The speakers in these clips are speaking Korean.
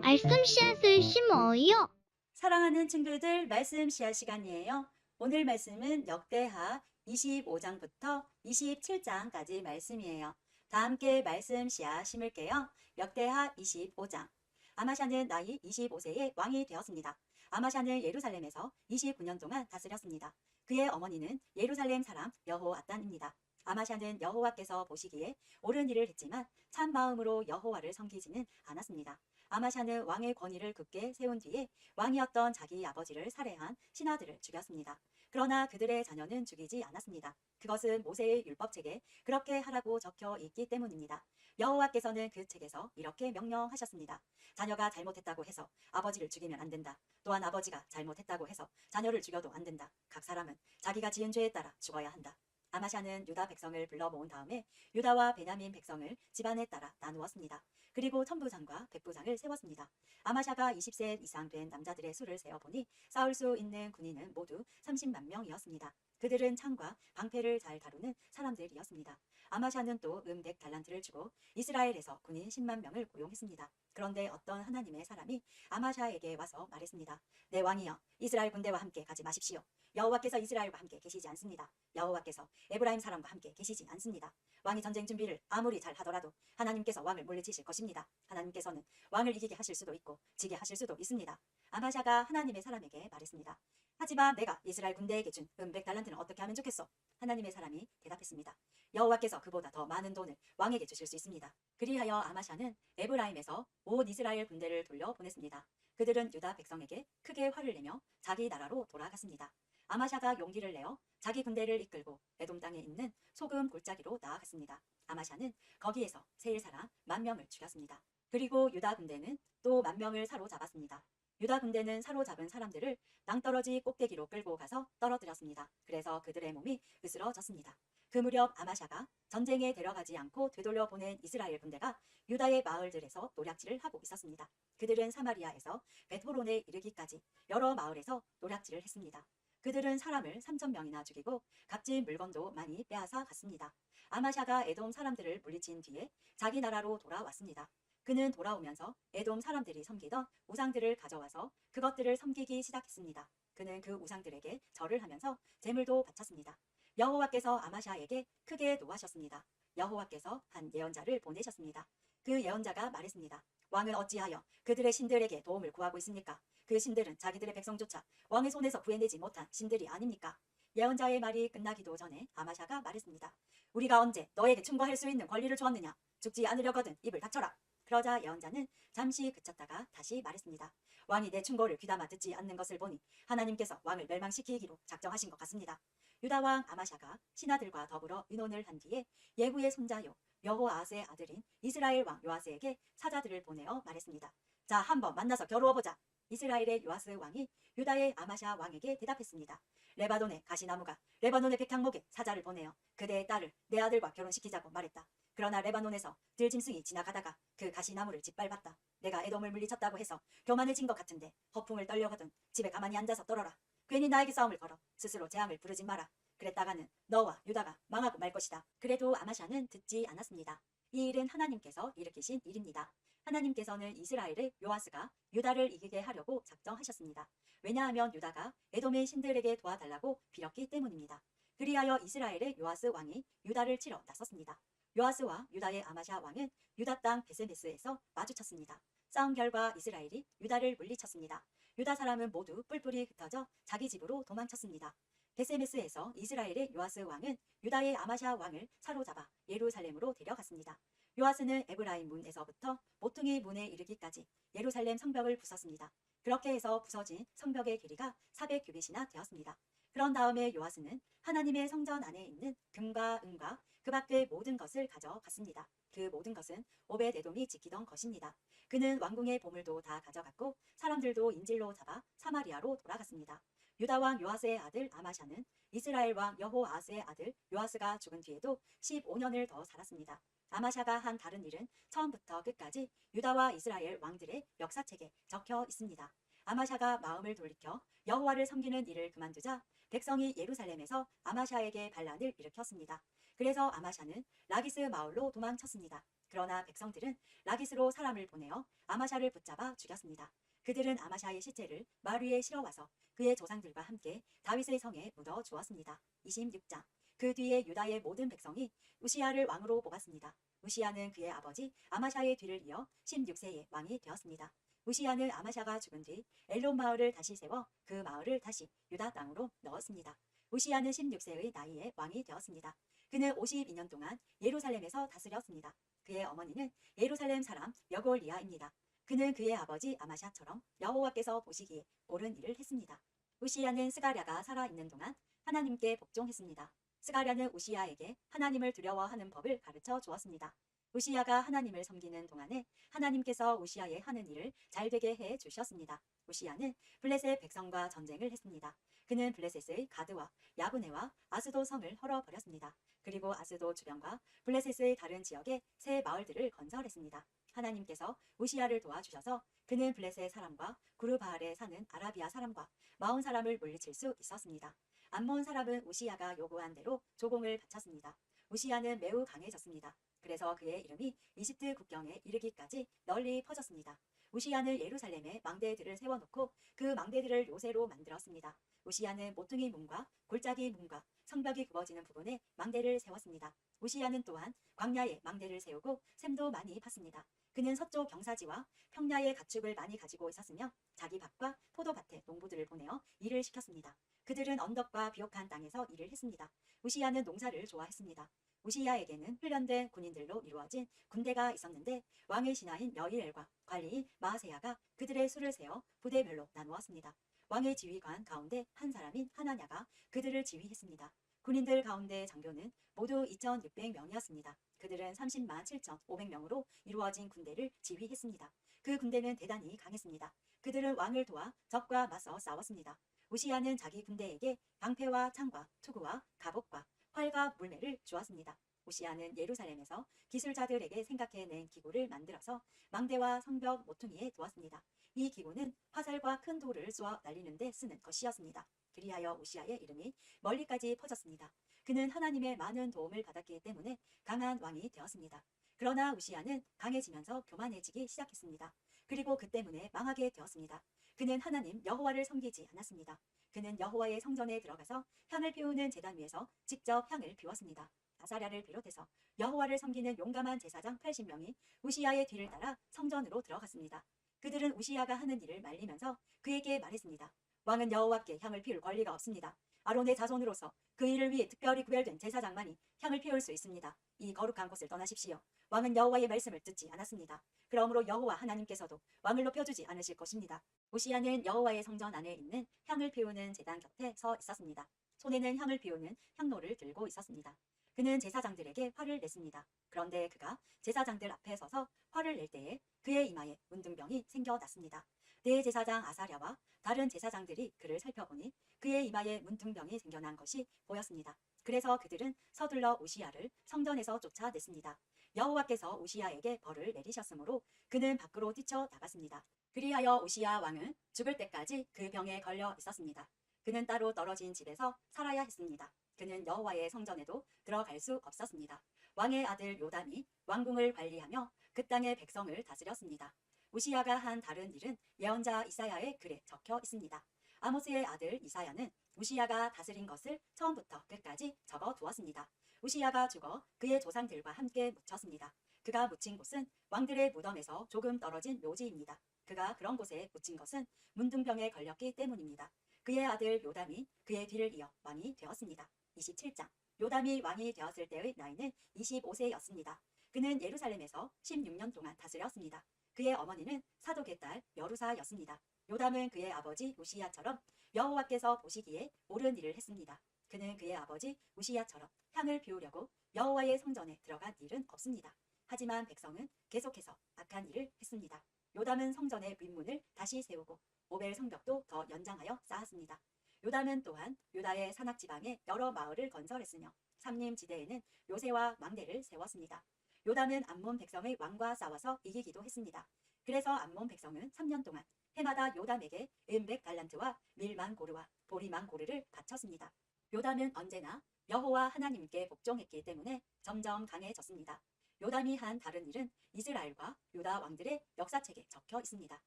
말씀 씨앗을 심어요. 사랑하는 친구들, 말씀 씨앗 시간이에요. 오늘 말씀은 역대하 25장부터 27장까지 말씀이에요. 다 함께 말씀 씨앗 심을게요. 역대하 25장. 아마샤는 나이 25세에 왕이 되었습니다. 아마샤는 예루살렘에서 29년 동안 다스렸습니다. 그의 어머니는 예루살렘 사람 여호아단입니다. 아마샤는 여호와께서 보시기에 옳은 일을 했지만 참 마음으로 여호와를 섬기지는 않았습니다. 아마샤는 왕의 권위를 굳게 세운 뒤에 왕이었던 자기 아버지를 살해한 신하들을 죽였습니다. 그러나 그들의 자녀는 죽이지 않았습니다. 그것은 모세의 율법책에 그렇게 하라고 적혀 있기 때문입니다. 여호와께서는 그 책에서 이렇게 명령하셨습니다. 자녀가 잘못했다고 해서 아버지를 죽이면 안 된다. 또한 아버지가 잘못했다고 해서 자녀를 죽여도 안 된다. 각 사람은 자기가 지은 죄에 따라 죽어야 한다. 아마샤는 유다 백성을 불러 모은 다음에 유다와 베냐민 백성을 집안에 따라 나누었습니다. 그리고 천부장과 백부장을 세웠습니다. 아마샤가 20세 이상 된 남자들의 수를 세어보니 싸울 수 있는 군인은 모두 30만 명이었습니다. 그들은 창과 방패를 잘 다루는 사람들이었습니다. 아마샤는 또 100달란트를 주고 이스라엘에서 군인 10만 명을 고용했습니다. 그런데 어떤 하나님의 사람이 아마샤에게 와서 말했습니다. 내 왕이여, 이스라엘 군대와 함께 가지 마십시오. 여호와께서 이스라엘과 함께 계시지 않습니다. 여호와께서 에브라임 사람과 함께 계시진 않습니다. 왕이 전쟁 준비를 아무리 잘 하더라도 하나님께서 왕을 물리치실 것입니다. 하나님께서는 왕을 이기게 하실 수도 있고 지게 하실 수도 있습니다. 아마샤가 하나님의 사람에게 말했습니다. 하지만 내가 이스라엘 군대에게 준 100달란트는 어떻게 하면 좋겠소? 하나님의 사람이 대답했습니다. 여호와께서 그보다 더 많은 돈을 왕에게 주실 수 있습니다. 그리하여 아마샤는 에브라임에서 온 이스라엘 군대를 돌려 보냈습니다. 그들은 유다 백성에게 크게 화를 내며 자기 나라로 돌아갔습니다. 아마샤가 용기를 내어 자기 군대를 이끌고 에돔 땅에 있는 소금 골짜기로 나아갔습니다. 아마샤는 거기에서 세일 사람 10,000명을 죽였습니다. 그리고 유다 군대는 또 10,000명을 사로잡았습니다. 유다 군대는 사로잡은 사람들을 낭떠러지 꼭대기로 끌고 가서 떨어뜨렸습니다. 그래서 그들의 몸이 으스러졌습니다. 그 무렵 아마샤가 전쟁에 데려가지 않고 되돌려 보낸 이스라엘 군대가 유다의 마을들에서 노략질을 하고 있었습니다. 그들은 사마리아에서 벳호론에 이르기까지 여러 마을에서 노략질을 했습니다. 그들은 사람을 3,000명이나 죽이고 값진 물건도 많이 빼앗아 갔습니다. 아마샤가 에돔 사람들을 물리친 뒤에 자기 나라로 돌아왔습니다. 그는 돌아오면서 에돔 사람들이 섬기던 우상들을 가져와서 그것들을 섬기기 시작했습니다. 그는 그 우상들에게 절을 하면서 제물도 바쳤습니다. 여호와께서 아마샤에게 크게 노하셨습니다. 여호와께서 한 예언자를 보내셨습니다. 그 예언자가 말했습니다. 왕은 어찌하여 그들의 신들에게 도움을 구하고 있습니까? 그 신들은 자기들의 백성조차 왕의 손에서 구해내지 못한 신들이 아닙니까? 예언자의 말이 끝나기도 전에 아마샤가 말했습니다. 우리가 언제 너에게 충고할 수 있는 권리를 주었느냐? 죽지 않으려거든 입을 닥쳐라. 그러자 예언자는 잠시 그쳤다가 다시 말했습니다. 왕이 내 충고를 귀담아 듣지 않는 것을 보니 하나님께서 왕을 멸망시키기로 작정하신 것 같습니다. 유다왕 아마샤가 신하들과 더불어 의논을 한 뒤에 예후의 손자요 여호아스의 아들인 이스라엘 왕 요아스에게 사자들을 보내어 말했습니다. 자, 한번 만나서 겨루어보자. 이스라엘의 요아스 왕이 유다의 아마샤 왕에게 대답했습니다. 레바논의 가시나무가 레바논의 백향목에 사자를 보내어 그대의 딸을 내 아들과 결혼시키자고 말했다. 그러나 레바논에서 들짐승이 지나가다가 그 가시나무를 짓밟았다. 내가 에돔을 물리쳤다고 해서 교만해진 것 같은데 허풍을 떨려거든 집에 가만히 앉아서 떨어라. 괜히 나에게 싸움을 걸어 스스로 재앙을 부르지 마라. 그랬다가는 너와 유다가 망하고 말 것이다. 그래도 아마샤는 듣지 않았습니다. 이 일은 하나님께서 일으키신 일입니다. 하나님께서는 이스라엘의 요아스가 유다를 이기게 하려고 작정하셨습니다. 왜냐하면 유다가 에돔의 신들에게 도와달라고 빌었기 때문입니다. 그리하여 이스라엘의 요아스 왕이 유다를 치러 나섰습니다. 요아스와 유다의 아마샤 왕은 유다 땅 베세메스에서 마주쳤습니다. 싸움 결과 이스라엘이 유다를 물리쳤습니다. 유다 사람은 모두 뿔뿔이 흩어져 자기 집으로 도망쳤습니다. 베세메스에서 이스라엘의 요아스 왕은 유다의 아마샤 왕을 사로잡아 예루살렘으로 데려갔습니다. 요아스는 에브라임 문에서부터 모퉁이 문에 이르기까지 예루살렘 성벽을 부쉈습니다. 그렇게 해서 부서진 성벽의 길이가 400규빗이나 되었습니다. 그런 다음에 요아스는 하나님의 성전 안에 있는 금과 은과 그 밖의 모든 것을 가져갔습니다. 그 모든 것은 오벳에돔이 지키던 것입니다. 그는 왕궁의 보물도 다 가져갔고 사람들도 인질로 잡아 사마리아로 돌아갔습니다. 유다 왕 요아스의 아들 아마샤는 이스라엘 왕 여호아스의 아들 요아스가 죽은 뒤에도 15년을 더 살았습니다. 아마샤가 한 다른 일은 처음부터 끝까지 유다와 이스라엘 왕들의 역사책에 적혀 있습니다. 아마샤가 마음을 돌이켜 여호와를 섬기는 일을 그만두자 백성이 예루살렘에서 아마샤에게 반란을 일으켰습니다. 그래서 아마샤는 라기스 마을로 도망쳤습니다. 그러나 백성들은 라깃으로 사람을 보내어 아마샤를 붙잡아 죽였습니다. 그들은 아마샤의 시체를 말 위에 실어와서 그의 조상들과 함께 다윗의 성에 묻어 주었습니다. 26장. 그 뒤에 유다의 모든 백성이 우시야를 왕으로 뽑았습니다. 우시야는 그의 아버지 아마샤의 뒤를 이어 16세에 왕이 되었습니다. 우시야는 아마샤가 죽은 뒤 엘론 마을을 다시 세워 그 마을을 다시 유다 땅으로 넣었습니다. 우시야는 16세의 나이에 왕이 되었습니다. 그는 52년 동안 예루살렘에서 다스렸습니다. 그의 어머니는 예루살렘 사람 여골리아입니다. 그는 그의 아버지 아마샤처럼 여호와께서 보시기에 옳은 일을 했습니다. 우시야는 스가랴가 살아있는 동안 하나님께 복종했습니다. 스가랴는 우시야에게 하나님을 두려워하는 법을 가르쳐 주었습니다. 우시야가 하나님을 섬기는 동안에 하나님께서 우시야의 하는 일을 잘되게 해 주셨습니다. 우시야는 블레셋 백성과 전쟁을 했습니다. 그는 블레셋의 가드와 야브네와 아스도 성을 헐어버렸습니다. 그리고 아스도 주변과 블레셋의 다른 지역에 새 마을들을 건설했습니다. 하나님께서 우시야를 도와주셔서 그는 블레셋 사람과 구르바알에 사는 아라비아 사람과 마온 사람을 물리칠 수 있었습니다. 암몬 사람은 우시야가 요구한 대로 조공을 바쳤습니다. 우시야는 매우 강해졌습니다. 그래서 그의 이름이 이집트 국경에 이르기까지 널리 퍼졌습니다. 우시야는 예루살렘에 망대들을 세워놓고 그 망대들을 요새로 만들었습니다. 우시야는 모퉁이 문과 골짜기 문과 성벽이 굽어지는 부분에 망대를 세웠습니다. 우시야는 또한 광야에 망대를 세우고 샘도 많이 팠습니다. 그는 서쪽 경사지와 평야의 가축을 많이 가지고 있었으며 자기 밭과 포도밭에 농부들을 보내어 일을 시켰습니다. 그들은 언덕과 비옥한 땅에서 일을 했습니다. 우시야는 농사를 좋아했습니다. 우시야에게는 훈련된 군인들로 이루어진 군대가 있었는데 왕의 신하인 여이엘과 관리인 마아세야가 그들의 수를 세어 부대별로 나누었습니다. 왕의 지휘관 가운데 한 사람인 하나냐가 그들을 지휘했습니다. 군인들 가운데 장교는 모두 2,600명이었습니다. 그들은 30만 7,500명으로 이루어진 군대를 지휘했습니다. 그 군대는 대단히 강했습니다. 그들은 왕을 도와 적과 맞서 싸웠습니다. 우시야는 자기 군대에게 방패와 창과 투구와 갑옷과 활과 물매를 주었습니다. 우시야는 예루살렘에서 기술자들에게 생각해낸 기구를 만들어서 망대와 성벽 모퉁이에 두었습니다. 이 기구는 화살과 큰 돌을 쏘아 날리는 데 쓰는 것이었습니다. 그리하여 우시야의 이름이 멀리까지 퍼졌습니다. 그는 하나님의 많은 도움을 받았기 때문에 강한 왕이 되었습니다. 그러나 우시야는 강해지면서 교만해지기 시작했습니다. 그리고 그 때문에 망하게 되었습니다. 그는 하나님 여호와를 섬기지 않았습니다. 그는 여호와의 성전에 들어가서 향을 피우는 제단 위에서 직접 향을 피웠습니다. 아사랴를 비롯해서 여호와를 섬기는 용감한 제사장 80명이 우시야의 뒤를 따라 성전으로 들어갔습니다. 그들은 우시야가 하는 일을 말리면서 그에게 말했습니다. 왕은 여호와께 향을 피울 권리가 없습니다. 아론의 자손으로서 그 일을 위해 특별히 구별된 제사장만이 향을 피울 수 있습니다. 이 거룩한 곳을 떠나십시오. 왕은 여호와의 말씀을 듣지 않았습니다. 그러므로 여호와 하나님께서도 왕을 높여주지 않으실 것입니다. 우시야는 여호와의 성전 안에 있는 향을 피우는 제단 곁에 서 있었습니다. 손에는 향을 피우는 향로를 들고 있었습니다. 그는 제사장들에게 화를 냈습니다. 그런데 그가 제사장들 앞에 서서 화를 낼 때에 그의 이마에 문둥병이 생겨났습니다. 대제사장 아사랴와 다른 제사장들이 그를 살펴보니 그의 이마에 문둥병이 생겨난 것이 보였습니다. 그래서 그들은 서둘러 우시야를 성전에서 쫓아냈습니다. 여호와께서 우시야에게 벌을 내리셨으므로 그는 밖으로 뛰쳐나갔습니다. 그리하여 우시야 왕은 죽을 때까지 그 병에 걸려 있었습니다. 그는 따로 떨어진 집에서 살아야 했습니다. 그는 여호와의 성전에도 들어갈 수 없었습니다. 왕의 아들 요담이 왕궁을 관리하며 그 땅의 백성을 다스렸습니다. 우시야가 한 다른 일은 예언자 이사야의 글에 적혀 있습니다. 아모스의 아들 이사야는 우시야가 다스린 것을 처음부터 끝까지 적어 두었습니다. 우시야가 죽어 그의 조상들과 함께 묻혔습니다. 그가 묻힌 곳은 왕들의 무덤에서 조금 떨어진 묘지입니다. 그가 그런 곳에 묻힌 것은 문둥병에 걸렸기 때문입니다. 그의 아들 요담이 그의 뒤를 이어 왕이 되었습니다. 27장. 요담이 왕이 되었을 때의 나이는 25세였습니다. 그는 예루살렘에서 16년 동안 다스렸습니다. 그의 어머니는 사독의 딸 여루사였습니다. 요담은 그의 아버지 우시야처럼 여호와께서 보시기에 옳은 일을 했습니다. 그는 그의 아버지 우시야처럼 향을 피우려고 여호와의 성전에 들어간 일은 없습니다. 하지만 백성은 계속해서 악한 일을 했습니다. 요담은 성전의 윗문을 다시 세우고 오벨 성벽도 더 연장하여 쌓았습니다. 요담은 또한 유다의 산악지방에 여러 마을을 건설했으며 삼림지대에는 요새와 망대를 세웠습니다. 요담은 암몬 백성의 왕과 싸워서 이기기도 했습니다. 그래서 암몬 백성은 3년 동안 해마다 요담에게 은백 달란트와 밀만 고르와 보리만 고르를 바쳤습니다. 요담은 언제나 여호와 하나님께 복종했기 때문에 점점 강해졌습니다. 요담이 한 다른 일은 이스라엘과 유다 왕들의 역사책에 적혀 있습니다.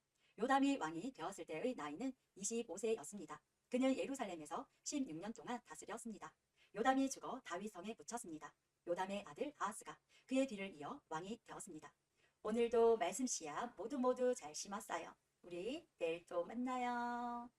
요담이 왕이 되었을 때의 나이는 25세였습니다. 그는 예루살렘에서 16년 동안 다스렸습니다. 요담이 죽어 다윗성에 묻혔습니다. 요담의 아들 아하스가 그의 뒤를 이어 왕이 되었습니다. 오늘도 말씀 씨앗 모두 잘 심었어요. 우리 내일 또 만나요.